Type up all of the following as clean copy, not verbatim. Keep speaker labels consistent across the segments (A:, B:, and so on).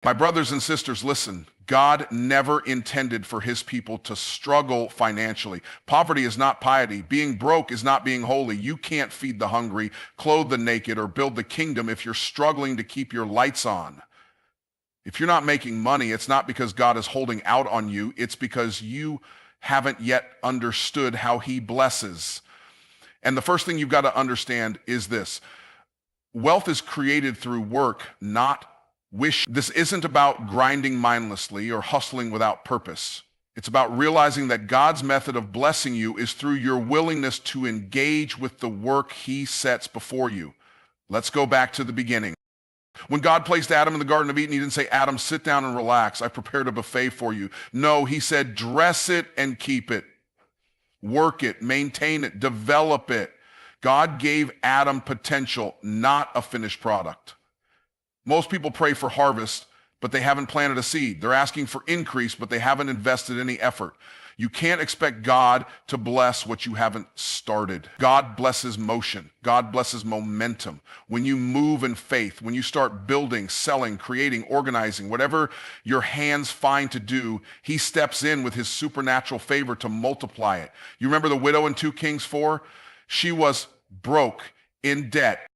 A: My brothers and sisters, listen. God never intended for his people to struggle financially. Poverty is not piety. Being broke is not being holy. You can't feed the hungry, clothe the naked, or build the kingdom if you're struggling to keep your lights on. If you're not making money, it's not because God is holding out on you. It's because you haven't yet understood how he blesses. And the first thing you've got to understand is this. Wealth is created through work, not wish. This isn't about grinding mindlessly or hustling without purpose. It's about realizing that God's method of blessing you is through your willingness to engage with the work he sets before you. Let's go back to the beginning. When God placed Adam in the Garden of Eden, he didn't say, Adam, sit down and relax. I prepared a buffet for you. No, he said, dress it and keep it. Work it, maintain it, develop it. God gave Adam potential, not a finished product. Most people pray for harvest, but they haven't planted a seed. They're asking for increase, but they haven't invested any effort. You can't expect God to bless what you haven't started. God blesses motion. God blesses momentum. When you move in faith, when you start building, selling, creating, organizing, whatever your hands find to do, he steps in with his supernatural favor to multiply it. You remember the widow in 2 Kings 4? She was broke, in debt,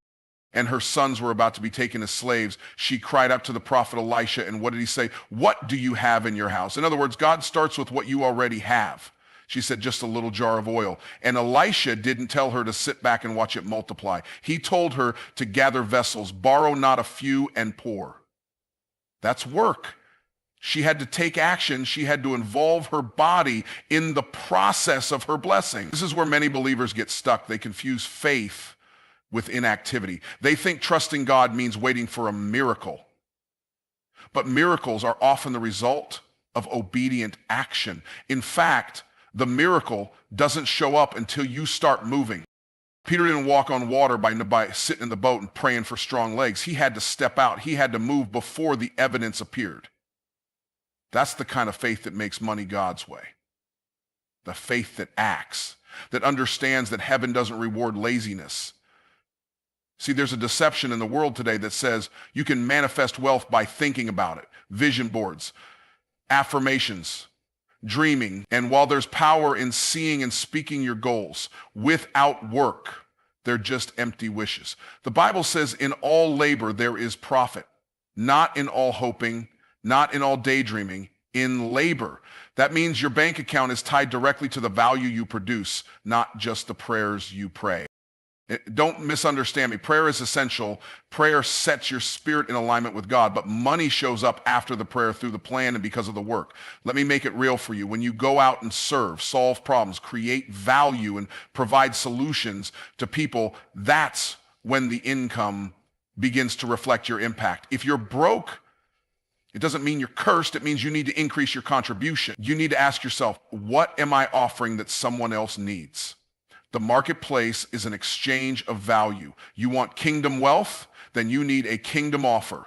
A: and her sons were about to be taken as slaves. She cried up to the prophet Elisha, and what did he say? What do you have in your house? In other words, God starts with what you already have. She said, just a little jar of oil. And Elisha didn't tell her to sit back and watch it multiply. He told her to gather vessels, borrow not a few, and pour. That's work. She had to take action. She had to involve her body in the process of her blessing. This is where many believers get stuck. They confuse faith with inactivity. They think trusting God means waiting for a miracle. But miracles are often the result of obedient action. In fact, the miracle doesn't show up until you start moving. Peter didn't walk on water by sitting in the boat and praying for strong legs. He had to step out. He had to move before the evidence appeared. That's the kind of faith that makes money God's way. The faith that acts, that understands that heaven doesn't reward laziness. See, there's a deception in the world today that says you can manifest wealth by thinking about it. Vision boards, affirmations, dreaming. And while there's power in seeing and speaking your goals, without work, they're just empty wishes. The Bible says in all labor there is profit, not in all hoping, not in all daydreaming, in labor. That means your bank account is tied directly to the value you produce, not just the prayers you pray. Don't misunderstand me. Prayer is essential. Prayer sets your spirit in alignment with God, but money shows up after the prayer through the plan and because of the work. Let me make it real for you. When you go out and serve, solve problems, create value, and provide solutions to people, that's when the income begins to reflect your impact. If you're broke, it doesn't mean you're cursed. It means you need to increase your contribution. You need to ask yourself, what am I offering that someone else needs? The marketplace is an exchange of value. You want kingdom wealth? Then you need a kingdom offer.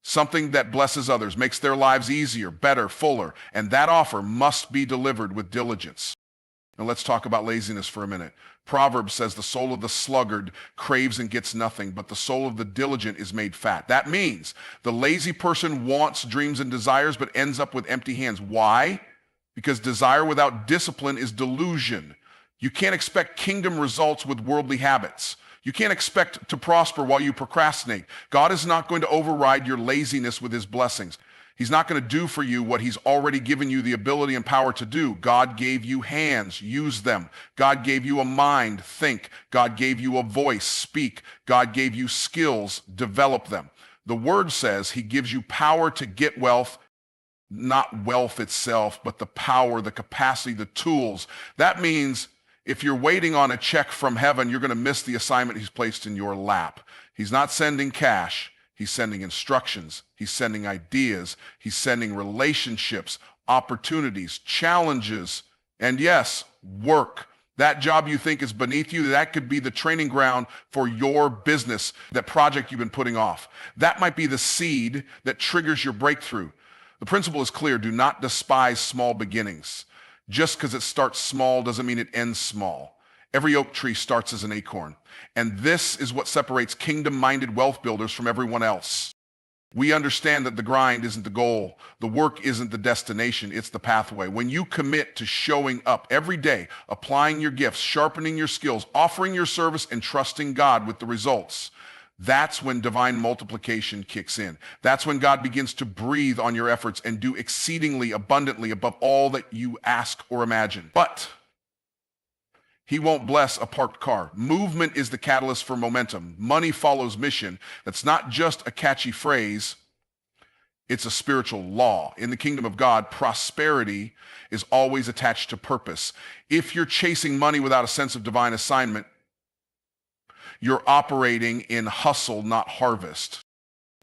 A: Something that blesses others, makes their lives easier, better, fuller. And that offer must be delivered with diligence. Now let's talk about laziness for a minute. Proverbs says the soul of the sluggard craves and gets nothing, but the soul of the diligent is made fat. That means the lazy person wants dreams and desires, but ends up with empty hands. Why? Because desire without discipline is delusion. You can't expect kingdom results with worldly habits. You can't expect to prosper while you procrastinate. God is not going to override your laziness with his blessings. He's not going to do for you what he's already given you the ability and power to do. God gave you hands, use them. God gave you a mind, think. God gave you a voice, speak. God gave you skills, develop them. The word says he gives you power to get wealth, not wealth itself, but the power, the capacity, the tools. That means if you're waiting on a check from heaven, you're going to miss the assignment he's placed in your lap. He's not sending cash. He's sending instructions. He's sending ideas. He's sending relationships, opportunities, challenges, and yes, work. That job you think is beneath you, that could be the training ground for your business, that project you've been putting off. That might be the seed that triggers your breakthrough. The principle is clear. Do not despise small beginnings. Just because it starts small doesn't mean it ends small. Every oak tree starts as an acorn. And this is what separates kingdom-minded wealth builders from everyone else. We understand that the grind isn't the goal. The work isn't the destination. It's the pathway. When you commit to showing up every day, applying your gifts, sharpening your skills, offering your service, and trusting God with the results, that's when divine multiplication kicks in. That's when God begins to breathe on your efforts and do exceedingly abundantly above all that you ask or imagine. But he won't bless a parked car. Movement is the catalyst for momentum. Money follows mission. That's not just a catchy phrase. It's a spiritual law. In the kingdom of God, prosperity is always attached to purpose. If you're chasing money without a sense of divine assignment, you're operating in hustle, not harvest.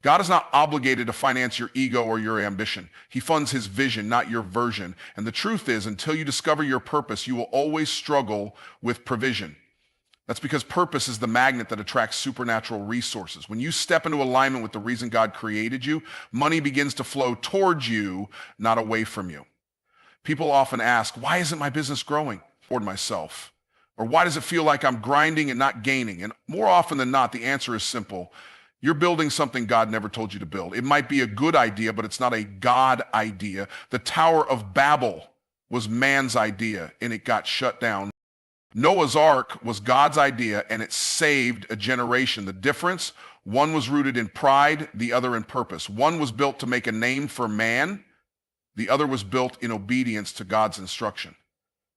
A: God is not obligated to finance your ego or your ambition. He funds his vision, not your version. And the truth is, until you discover your purpose, you will always struggle with provision. That's because purpose is the magnet that attracts supernatural resources. When you step into alignment with the reason God created you, money begins to flow towards you, not away from you. People often ask, why isn't my business growing? Or myself. Or why does it feel like I'm grinding and not gaining? And more often than not, the answer is simple. You're building something God never told you to build. It might be a good idea, but it's not a God idea. The Tower of Babel was man's idea, and it got shut down. Noah's Ark was God's idea, and it saved a generation. The difference, one was rooted in pride, the other in purpose. One was built to make a name for man. The other was built in obedience to God's instruction.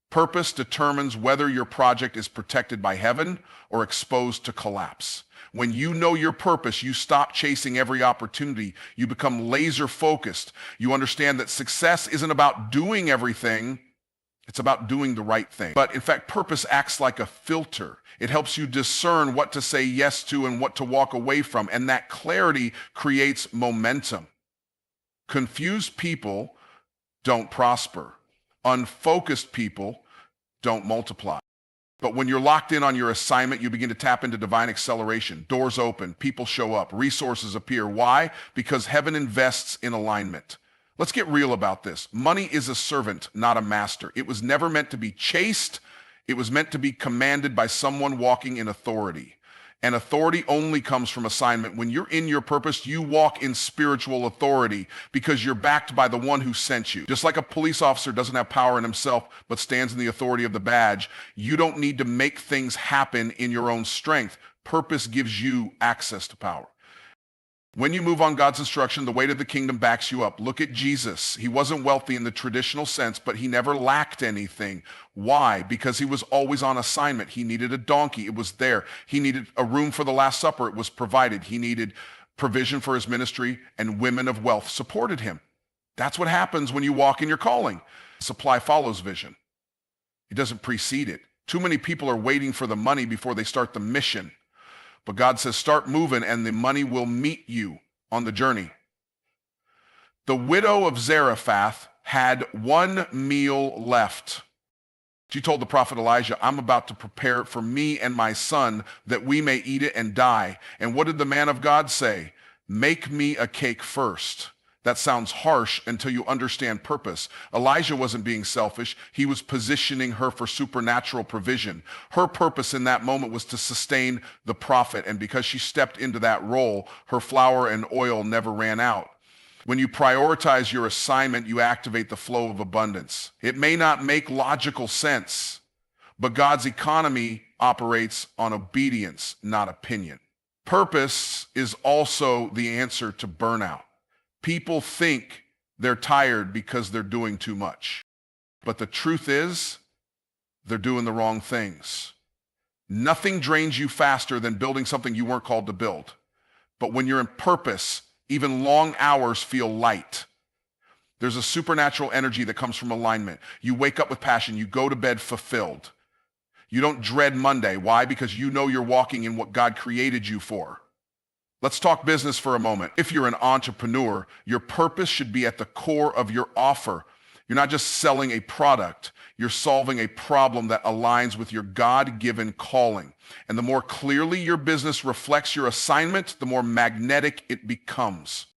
A: Purpose determines whether your project is protected by heaven or exposed to collapse. When you know your purpose, you stop chasing every opportunity. You become laser focused. You understand that success isn't about doing everything. It's about doing the right thing. But in fact, purpose acts like a filter. It helps you discern what to say yes to and what to walk away from. And that clarity creates momentum. Confused people don't prosper. Unfocused people don't multiply. But when you're locked in on your assignment, you begin to tap into divine acceleration. Doors open, people show up, resources appear. Why? Because heaven invests in alignment. Let's get real about this. Money is a servant, not a master. It was never meant to be chased. It was meant to be commanded by someone walking in authority. And authority only comes from assignment. When you're in your purpose, you walk in spiritual authority because you're backed by the one who sent you. Just like a police officer doesn't have power in himself, but stands in the authority of the badge, you don't need to make things happen in your own strength. Purpose gives you access to power. When you move on God's instruction, the weight of the kingdom backs you up. Look at Jesus. He wasn't wealthy in the traditional sense, but he never lacked anything. Why? Because he was always on assignment. He needed a donkey. It was there. He needed a room for the Last Supper. It was provided. He needed provision for his ministry, and women of wealth supported him. That's what happens when you walk in your calling. Supply follows vision. It doesn't precede it. Too many people are waiting for the money before they start the mission. But God says, start moving and the money will meet you on the journey. The widow of Zarephath had one meal left. She told the prophet Elijah, I'm about to prepare it for me and my son that we may eat it and die. And what did the man of God say? Make me a cake first. That sounds harsh until you understand purpose. Elijah wasn't being selfish. He was positioning her for supernatural provision. Her purpose in that moment was to sustain the prophet. And because she stepped into that role, her flour and oil never ran out. When you prioritize your assignment, you activate the flow of abundance. It may not make logical sense, but God's economy operates on obedience, not opinion. Purpose is also the answer to burnout. People think they're tired because they're doing too much. But the truth is, they're doing the wrong things. Nothing drains you faster than building something you weren't called to build. But when you're in purpose, even long hours feel light. There's a supernatural energy that comes from alignment. You wake up with passion. You go to bed fulfilled. You don't dread Monday. Why? Because you know you're walking in what God created you for. Let's talk business for a moment. If you're an entrepreneur, your purpose should be at the core of your offer. You're not just selling a product. You're solving a problem that aligns with your God-given calling. And the more clearly your business reflects your assignment, the more magnetic it becomes.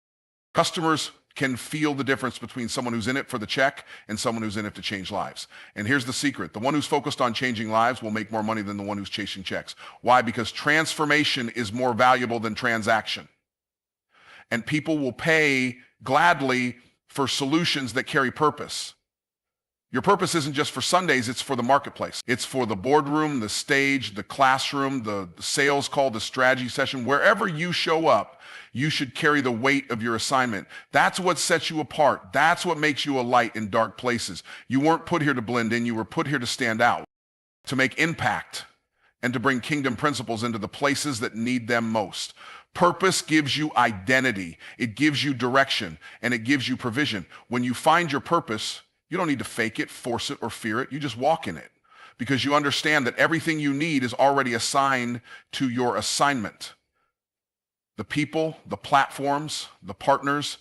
A: Customers can feel the difference between someone who's in it for the check and someone who's in it to change lives. And here's the secret. The one who's focused on changing lives will make more money than the one who's chasing checks. Why? Because transformation is more valuable than transaction. and people will pay gladly for solutions that carry purpose. Your purpose isn't just for Sundays, it's for the marketplace. It's for the boardroom, the stage, the classroom, the sales call, the strategy session. Wherever you show up, you should carry the weight of your assignment. That's what sets you apart. That's what makes you a light in dark places. You weren't put here to blend in. You were put here to stand out, to make impact, and to bring kingdom principles into the places that need them most. Purpose gives you identity. It gives you direction, and it gives you provision. When you find your purpose, you don't need to fake it, force it, or fear it. You just walk in it because you understand that everything you need is already assigned to your assignment. The people, the platforms, the partners,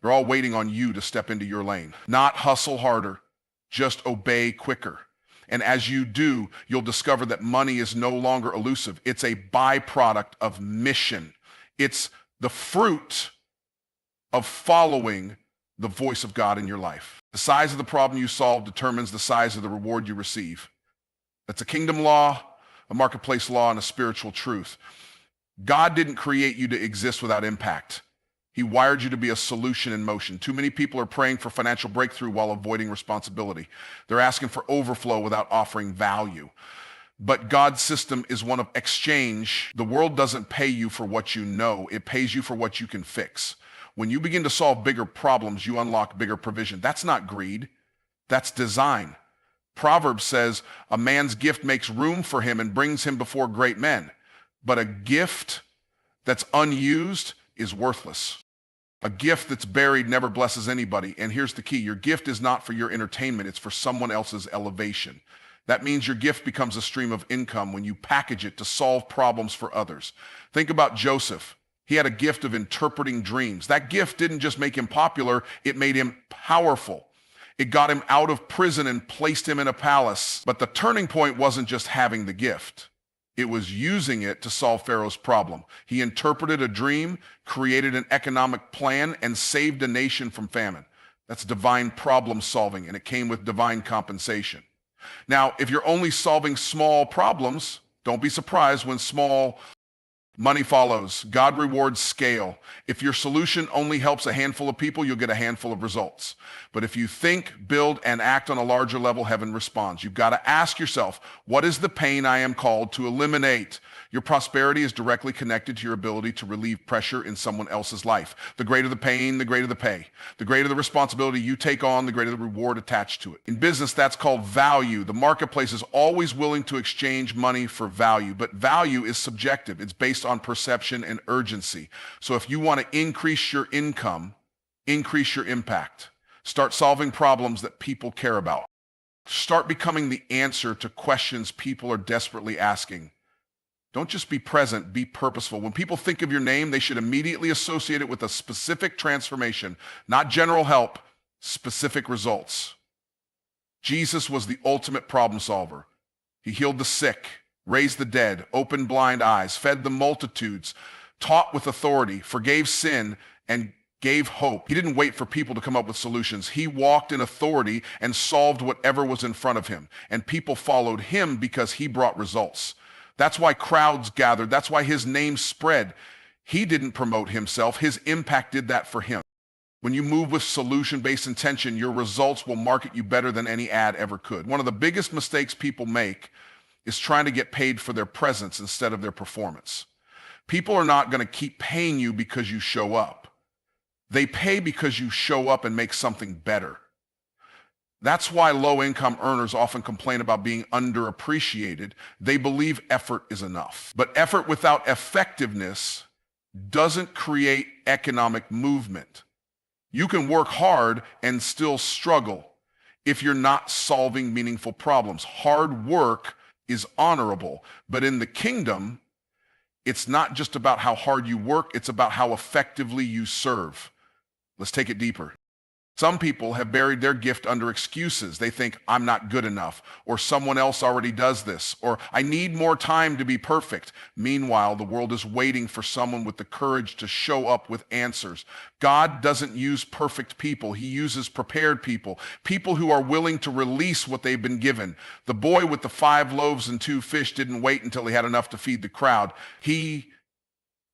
A: they're all waiting on you to step into your lane. Not hustle harder, just obey quicker. And as you do, you'll discover that money is no longer elusive. It's a byproduct of mission. It's the fruit of following the voice of God in your life. The size of the problem you solve determines the size of the reward you receive. That's a kingdom law, a marketplace law, and a spiritual truth. God didn't create you to exist without impact. He wired you to be a solution in motion. Too many people are praying for financial breakthrough while avoiding responsibility. They're asking for overflow without offering value. But God's system is one of exchange. The world doesn't pay you for what you know. It pays you for what you can fix. When you begin to solve bigger problems, you unlock bigger provision. That's not greed. That's design. Proverbs says, a man's gift makes room for him and brings him before great men. But a gift that's unused is worthless. A gift that's buried never blesses anybody. And here's the key. Your gift is not for your entertainment. It's for someone else's elevation. That means your gift becomes a stream of income when you package it to solve problems for others. Think about Joseph. He had a gift of interpreting dreams. That gift didn't just make him popular, it made him powerful. It got him out of prison and placed him in a palace. But the turning point wasn't just having the gift. It was using it to solve Pharaoh's problem. He interpreted a dream, created an economic plan, and saved a nation from famine. That's divine problem solving, and it came with divine compensation. Now, if you're only solving small problems, don't be surprised when small money follows. God rewards scale. If your solution only helps a handful of people, you'll get a handful of results. But if you think, build, and act on a larger level, heaven responds. You've got to ask yourself, what is the pain I am called to eliminate? Your prosperity is directly connected to your ability to relieve pressure in someone else's life. The greater the pain, the greater the pay. The greater the responsibility you take on, the greater the reward attached to it. In business, that's called value. The marketplace is always willing to exchange money for value, but value is subjective. It's based on perception and urgency. So if you want to increase your income, increase your impact. Start solving problems that people care about. Start becoming the answer to questions people are desperately asking. Don't just be present, be purposeful. When people think of your name, they should immediately associate it with a specific transformation, not general help, specific results. Jesus was the ultimate problem solver. He healed the sick, raised the dead, opened blind eyes, fed the multitudes, taught with authority, forgave sin, and gave hope. He didn't wait for people to come up with solutions. He walked in authority and solved whatever was in front of him. And people followed him because he brought results. That's why crowds gathered. That's why his name spread. He didn't promote himself. His impact did that for him. When you move with solution-based intention, your results will market you better than any ad ever could. One of the biggest mistakes people make is trying to get paid for their presence instead of their performance. People are not going to keep paying you because you show up. They pay because you show up and make something better. That's why low-income earners often complain about being underappreciated. They believe effort is enough. But effort without effectiveness doesn't create economic movement. You can work hard and still struggle if you're not solving meaningful problems. Hard work is honorable, but in the kingdom, it's not just about how hard you work, it's about how effectively you serve. Let's take it deeper. Some people have buried their gift under excuses. They think, I'm not good enough, or someone else already does this, or I need more time to be perfect. Meanwhile, the world is waiting for someone with the courage to show up with answers. God doesn't use perfect people. He uses prepared people, people who are willing to release what they've been given. The boy with the 5 loaves and 2 fish didn't wait until he had enough to feed the crowd. He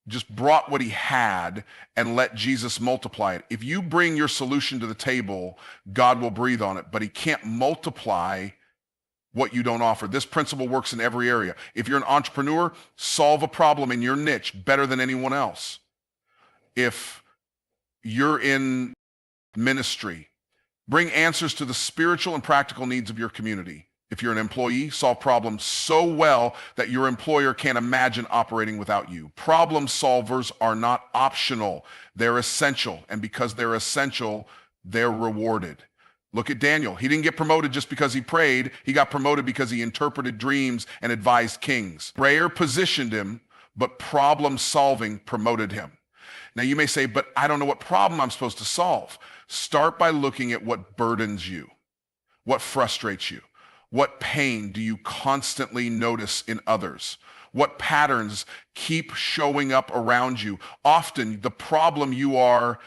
A: just brought what he had and let Jesus multiply it. If you bring your solution to the table, God will breathe on it, but he can't multiply what you don't offer. This principle works in every area. If you're an entrepreneur, solve a problem in your niche better than anyone else. If you're in ministry, bring answers to the spiritual and practical needs of your community. If you're an employee, solve problems so well that your employer can't imagine operating without you. Problem solvers are not optional. They're essential. And because they're essential, they're rewarded. Look at Daniel. He didn't get promoted just because he prayed. He got promoted because he interpreted dreams and advised kings. Prayer positioned him, but problem solving promoted him. Now you may say, but I don't know what problem I'm supposed to solve. Start by looking at what burdens you, what frustrates you. What pain do you constantly notice in others? What patterns keep showing up around you? Often the problem you are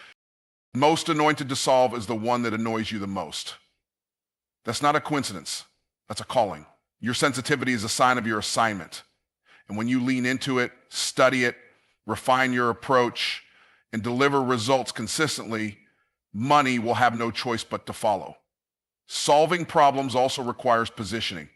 A: most anointed to solve is the one that annoys you the most. That's not a coincidence. That's a calling. Your sensitivity is a sign of your assignment. And when you lean into it, study it, refine your approach, and deliver results consistently, money will have no choice but to follow. Solving problems also requires positioning.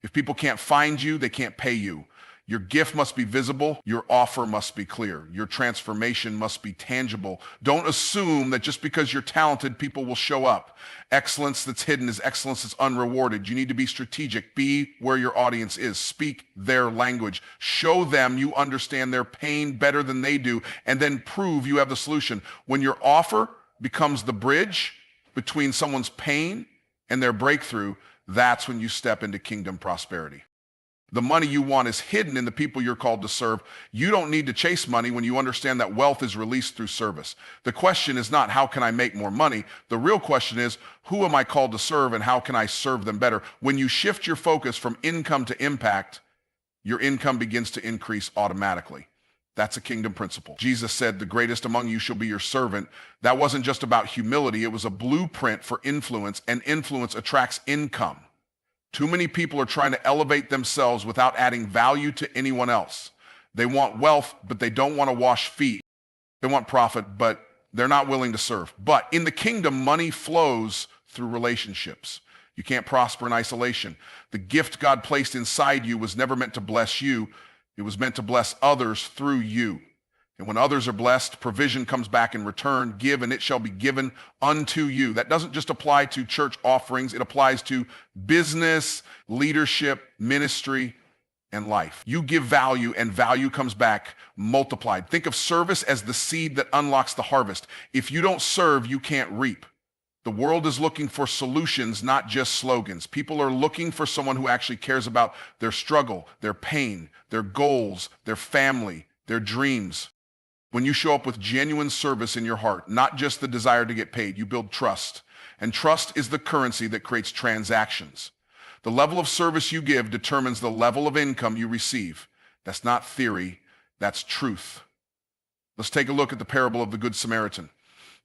A: If people can't find you, they can't pay you. Your gift must be visible. Your offer must be clear. Your transformation must be tangible. Don't assume that just because you're talented, people will show up. Excellence that's hidden is excellence that's unrewarded. You need to be strategic. Be where your audience is. Speak their language. Show them you understand their pain better than they do, and then prove you have the solution. When your offer becomes the bridge between someone's pain and their breakthrough, that's when you step into kingdom prosperity. The money you want is hidden in the people you're called to serve. You don't need to chase money when you understand that wealth is released through service. The question is not, how can I make more money? The real question is, who am I called to serve and how can I serve them better? When you shift your focus from income to impact, your income begins to increase automatically. That's a kingdom principle. Jesus said, the greatest among you shall be your servant. That wasn't just about humility. It was a blueprint for influence, and influence attracts income. Too many people are trying to elevate themselves without adding value to anyone else. They want wealth, but they don't want to wash feet. They want profit, but they're not willing to serve. But in the kingdom, money flows through relationships. You can't prosper in isolation. The gift God placed inside you was never meant to bless you. It was meant to bless others through you. And when others are blessed, provision comes back in return. Give, and it shall be given unto you. That doesn't just apply to church offerings. It applies to business, leadership, ministry, and life. You give value, and value comes back multiplied. Think of service as the seed that unlocks the harvest. If you don't serve, you can't reap. The world is looking for solutions, not just slogans. People are looking for someone who actually cares about their struggle, their pain, their goals, their family, their dreams. When you show up with genuine service in your heart, not just the desire to get paid, you build trust. And trust is the currency that creates transactions. The level of service you give determines the level of income you receive. That's not theory, that's truth. Let's take a look at the parable of the Good Samaritan.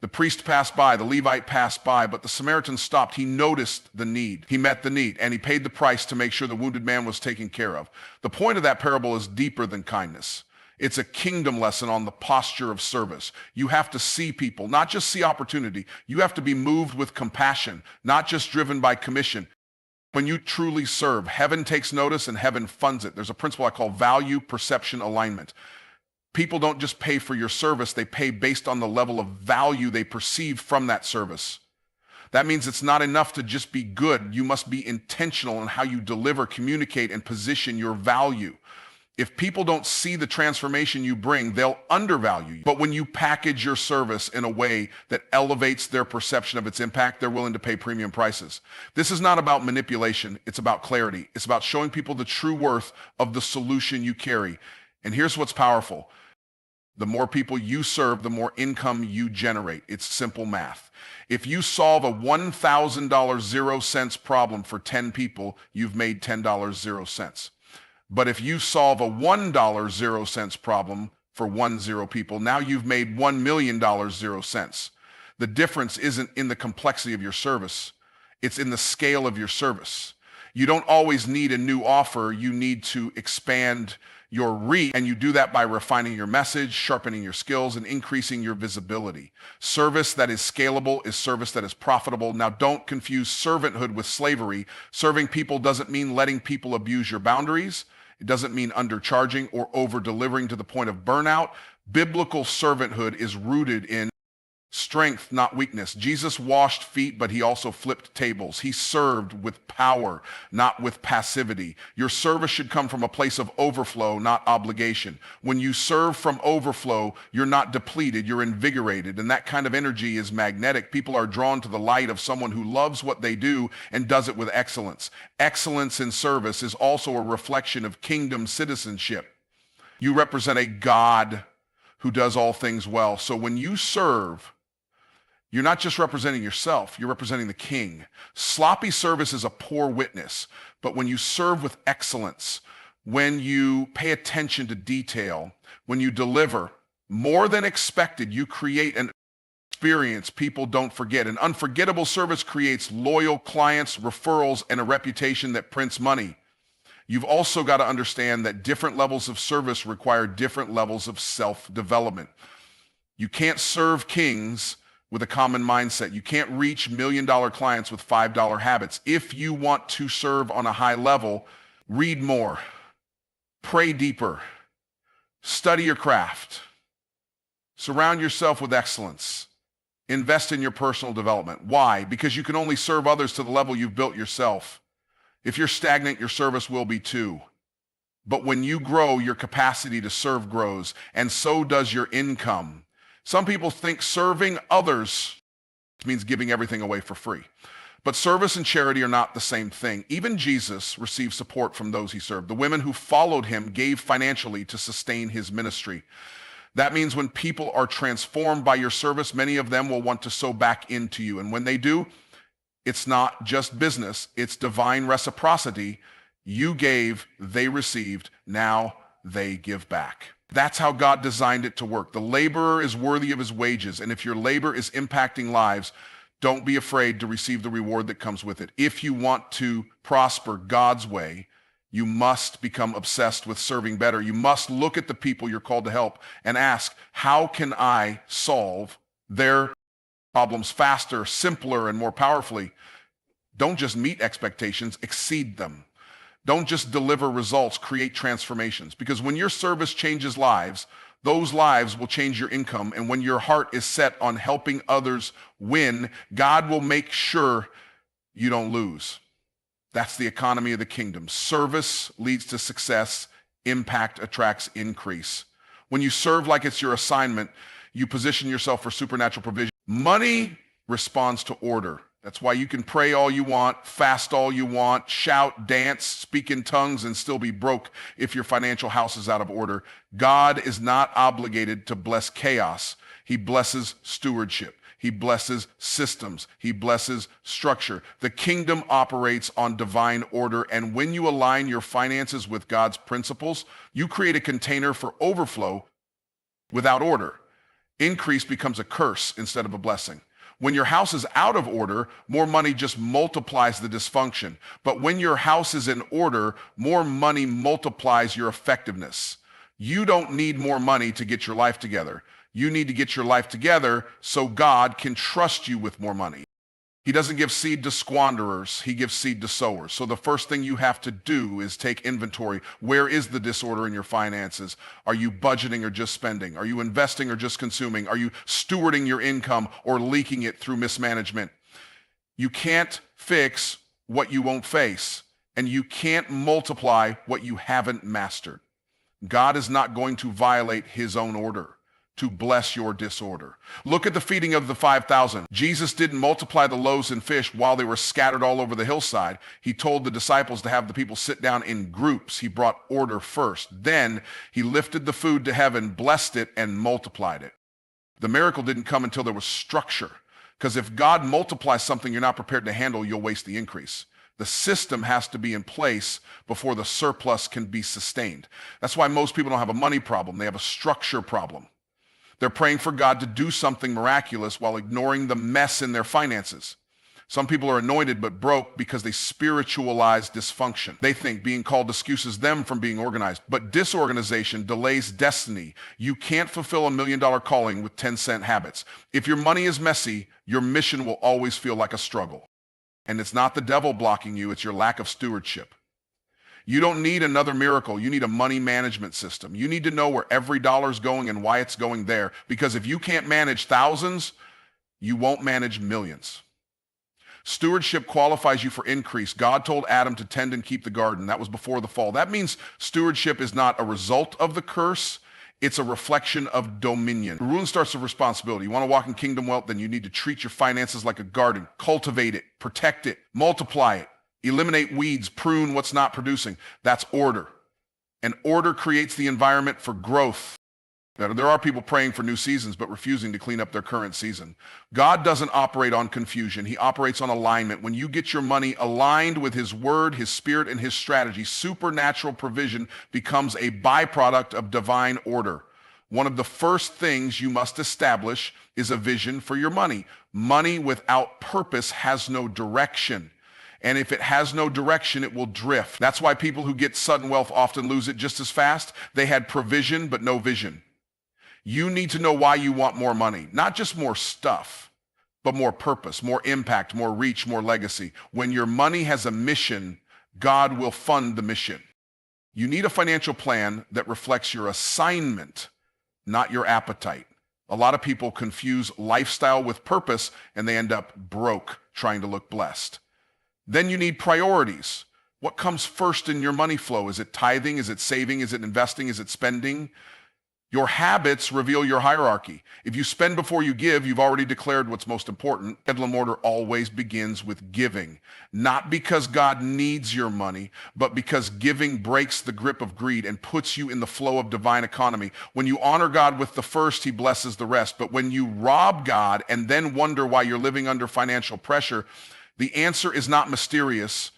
A: The priest passed by, the Levite passed by, but the Samaritan stopped. He noticed the need. He met the need, and he paid the price to make sure the wounded man was taken care of. The point of that parable is deeper than kindness. It's a kingdom lesson on the posture of service. You have to see people, not just see opportunity. You have to be moved with compassion, not just driven by commission. When you truly serve, heaven takes notice and heaven funds it. There's a principle I call value perception alignment. People don't just pay for your service, they pay based on the level of value they perceive from that service. That means it's not enough to just be good. You must be intentional in how you deliver, communicate, and position your value. If people don't see the transformation you bring, they'll undervalue you. But when you package your service in a way that elevates their perception of its impact, they're willing to pay premium prices. This is not about manipulation. It's about clarity. It's about showing people the true worth of the solution you carry. And here's what's powerful. The more people you serve, the more income you generate. It's simple math. If you solve a $1,000 0 cents problem for 10 people, you've made $10 0 cents. But if you solve a $1 0 cents problem for 10 people, now you've made $1 million 0 cents. The difference isn't in the complexity of your service. It's in the scale of your service. You don't always need a new offer. You need to expand your reach, and you do that by refining your message, sharpening your skills, and increasing your visibility. Service that is scalable is service that is profitable. Now, don't confuse servanthood with slavery. Serving people doesn't mean letting people abuse your boundaries. It doesn't mean undercharging or over-delivering to the point of burnout. Biblical servanthood is rooted in strength, not weakness. Jesus washed feet, but he also flipped tables. He served with power, not with passivity. Your service should come from a place of overflow, not obligation. When you serve from overflow, you're not depleted, you're invigorated, and that kind of energy is magnetic. People are drawn to the light of someone who loves what they do and does it with excellence. Excellence in service is also a reflection of kingdom citizenship. You represent a God who does all things well. So when you serve, you're not just representing yourself, you're representing the king. Sloppy service is a poor witness, but when you serve with excellence, when you pay attention to detail, when you deliver more than expected, you create an experience people don't forget. An unforgettable service creates loyal clients, referrals, and a reputation that prints money. You've also got to understand that different levels of service require different levels of self-development. You can't serve kings with a common mindset. You can't reach million-dollar clients with $5 habits. If you want to serve on a high level, read more, pray deeper, study your craft, surround yourself with excellence, invest in your personal development. Why? Because you can only serve others to the level you've built yourself. If you're stagnant, your service will be too. But when you grow, your capacity to serve grows, and so does your income. Some people think serving others means giving everything away for free. But service and charity are not the same thing. Even Jesus received support from those he served. The women who followed him gave financially to sustain his ministry. That means when people are transformed by your service, many of them will want to sow back into you. And when they do, it's not just business, it's divine reciprocity. You gave, they received, now they give back. That's how God designed it to work. The laborer is worthy of his wages, and if your labor is impacting lives, don't be afraid to receive the reward that comes with it. If you want to prosper God's way, you must become obsessed with serving better. You must look at the people you're called to help and ask, how can I solve their problems faster, simpler, and more powerfully? Don't just meet expectations, exceed them. Don't just deliver results, create transformations. Because when your service changes lives, those lives will change your income. And when your heart is set on helping others win, God will make sure you don't lose. That's the economy of the kingdom. Service leads to success. Impact attracts increase. When you serve like it's your assignment, you position yourself for supernatural provision. Money responds to order. That's why you can pray all you want, fast all you want, shout, dance, speak in tongues, and still be broke if your financial house is out of order. God is not obligated to bless chaos. He blesses stewardship. He blesses systems. He blesses structure. The kingdom operates on divine order, and when you align your finances with God's principles, you create a container for overflow without order. Increase becomes a curse instead of a blessing. When your house is out of order, more money just multiplies the dysfunction. But when your house is in order, more money multiplies your effectiveness. You don't need more money to get your life together. You need to get your life together so God can trust you with more money. He doesn't give seed to squanderers. He gives seed to sowers. So the first thing you have to do is take inventory. Where is the disorder in your finances? Are you budgeting or just spending? Are you investing or just consuming? Are you stewarding your income or leaking it through mismanagement? You can't fix what you won't face, and you can't multiply what you haven't mastered. God is not going to violate his own order to bless your disorder. Look at the feeding of the 5,000. Jesus didn't multiply the loaves and fish while they were scattered all over the hillside. He told the disciples to have the people sit down in groups. He brought order first. Then he lifted the food to heaven, blessed it, and multiplied it. The miracle didn't come until there was structure. Because if God multiplies something you're not prepared to handle, you'll waste the increase. The system has to be in place before the surplus can be sustained. That's why most people don't have a money problem. They have a structure problem. They're praying for God to do something miraculous while ignoring the mess in their finances. Some people are anointed but broke because they spiritualize dysfunction. They think being called excuses them from being organized, but disorganization delays destiny. You can't fulfill $1 million calling with 10-cent habits. If your money is messy, your mission will always feel like a struggle. And it's not the devil blocking you, it's your lack of stewardship. You don't need another miracle. You need a money management system. You need to know where every dollar's going and why it's going there. Because if you can't manage thousands, you won't manage millions. Stewardship qualifies you for increase. God told Adam to tend and keep the garden. That was before the fall. That means stewardship is not a result of the curse. It's a reflection of dominion. The ruin starts with responsibility. You want to walk in kingdom wealth, then you need to treat your finances like a garden. Cultivate it, protect it, multiply it, eliminate weeds, prune what's not producing. That's order. And order creates the environment for growth. There are people praying for new seasons but refusing to clean up their current season. God doesn't operate on confusion. He operates on alignment. When you get your money aligned with his word, his spirit, and his strategy, supernatural provision becomes a byproduct of divine order. One of the first things you must establish is a vision for your money. Money without purpose has no direction. And if it has no direction, it will drift. That's why people who get sudden wealth often lose it just as fast. They had provision but no vision. You need to know why you want more money, not just more stuff, but more purpose, more impact, more reach, more legacy. When your money has a mission, God will fund the mission. You need a financial plan that reflects your assignment, not your appetite. A lot of people confuse lifestyle with purpose and they end up broke trying to look blessed. Then you need priorities. What comes first in your money flow? Is it tithing? Is it saving? Is it investing? Is it spending? Your habits reveal your hierarchy. If you spend before you give, you've already declared what's most important. Headlam order always begins with giving. Not because God needs your money, but because giving breaks the grip of greed and puts you in the flow of divine economy. When you honor God with the first, he blesses the rest. But when you rob God and then wonder why you're living under financial pressure, the answer is not mysterious.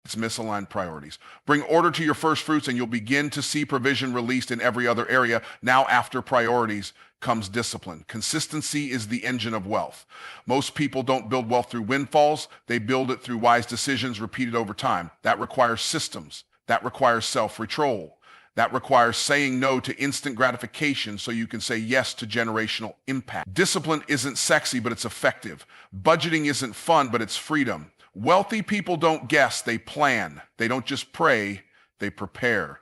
A: It's misaligned priorities. Bring order to your first fruits and you'll begin to see provision released in every other area. Now after priorities comes discipline. Consistency is the engine of wealth. Most people don't build wealth through windfalls. They build it through wise decisions repeated over time. That requires systems. That requires self-control. That requires saying no to instant gratification so you can say yes to generational impact. Discipline isn't sexy, but it's effective. Budgeting isn't fun, but it's freedom. Wealthy people don't guess, they plan. They don't just pray, they prepare.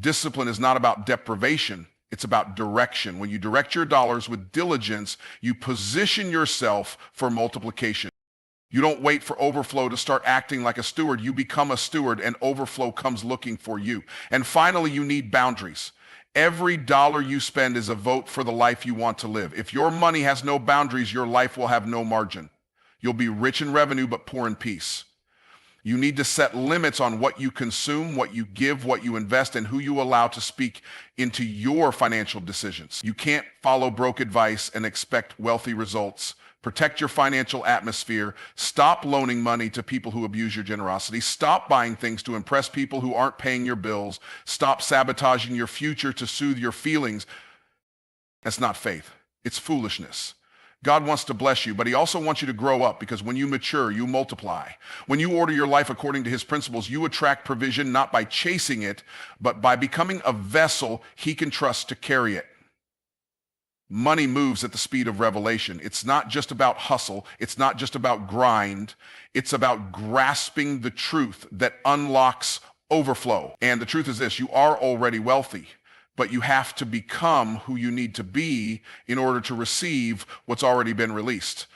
A: Discipline is not about deprivation, it's about direction. When you direct your dollars with diligence, you position yourself for multiplication. You don't wait for overflow to start acting like a steward. You become a steward and overflow comes looking for you. And finally, you need boundaries. Every dollar you spend is a vote for the life you want to live. If your money has no boundaries, your life will have no margin. You'll be rich in revenue, but poor in peace. You need to set limits on what you consume, what you give, what you invest, and who you allow to speak into your financial decisions. You can't follow broke advice and expect wealthy results. Protect your financial atmosphere. Stop loaning money to people who abuse your generosity. Stop buying things to impress people who aren't paying your bills. Stop sabotaging your future to soothe your feelings. That's not faith. It's foolishness. God wants to bless you, but he also wants you to grow up because when you mature, you multiply. When you order your life according to his principles, you attract provision not by chasing it, but by becoming a vessel he can trust to carry it. Money moves at the speed of revelation. It's not just about hustle. It's not just about grind. It's about grasping the truth that unlocks overflow. And the truth is this, you are already wealthy, but you have to become who you need to be in order to receive what's already been released.